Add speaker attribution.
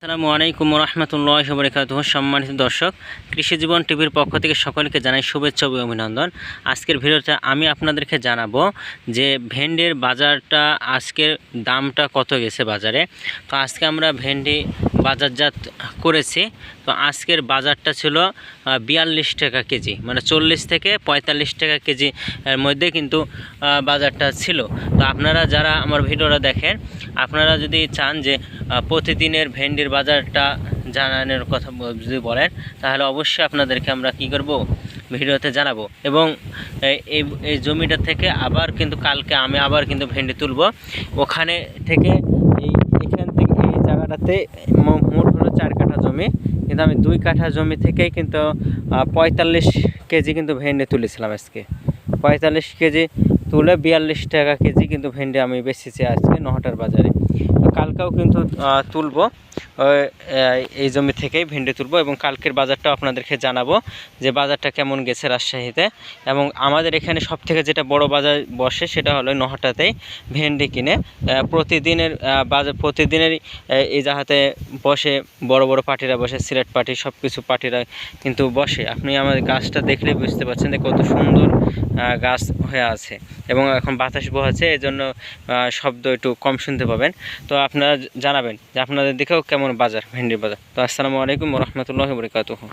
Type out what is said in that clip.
Speaker 1: আসসালামু আলাইকুম রহমতুল্লাহি ওয়া বারাকাতুহু। সম্মানিত দর্শক, কৃষি জীবন টিভির পক্ষ থেকে সকলকে জানাই শুভেচ্ছা ও অভিনন্দন। আজকের ভিডিওতে আমি আপনাদেরকে জানাবো যে ভেন্ডির বাজারটা আজকের দামটা কত গেছে বাজারে। তো আজকে আমরা ভেন্ডি বাজারজাত করেছি। তো আজকের বাজারটা ছিল 42 টাকা কেজি, মানে 40 থেকে 45 টাকা কেজি এর মধ্যে কিন্তু বাজারটা ছিল। তো আপনারা যারা আমার ভিডিওটা দেখেন, আপনারা যদি চান যে প্রতিদিনের ভেন্ডির বাজারটা জানানোর কথা যদি বলেন, তাহলে অবশ্যই আপনাদেরকে আমরা কি করব, ভিডিওতে জানাবো। এবং এই জমিটা থেকে আবার কিন্তু কালকে আমি আবার কিন্তু ভেন্ডি তুলব ওখানে থেকে। এখান থেকে এই জায়গাটাতে মোট হলো 4 কাঠা জমি, কিন্তু আমি 2 কাঠা জমি থেকেই কিন্তু 45 কেজি কিন্তু ভেন্ডি তুলেছিলাম। আজকে 45 কেজি তুলে 42 টাকা কেজি কিন্তু ভেন্ডি আমি বেচেছি আজকে নহাটার বাজারে। কালকেও কিন্তু তুলব, এই জমি থেকেই ভেন্ডি তুলব এবং কালকের বাজারটাও আপনাদেরকে জানাবো যে বাজারটা কেমন গেছে রাজশাহীতে। এবং আমাদের এখানে সবথেকে যেটা বড় বাজার বসে সেটা হলো নহাটাতেই ভেন্ডি কিনে প্রতিদিনের বাজার, প্রতিদিনেরই এই জায়গাতে বসে বড় বড় পার্টিরা বসে, সিলেট পার্টি, সব কিছু পার্টিরা কিন্তু বসে। আপনি আমাদের গাছটা দেখলেই বুঝতে পারছেন যে কত সুন্দর গাছ হয়ে আছে এবং এখন বাতাস বহাচ্ছে, এই জন্য শব্দ একটু কম শুনতে পাবেন। তো আপনারা জানাবেন যে আপনাদের দিকেও কেমন বাজার, ভেন্ডির বাজার। তো আসসালামু আলাইকুম ওয়া রাহমাতুল্লাহি ওয়া বারাকাতুহু।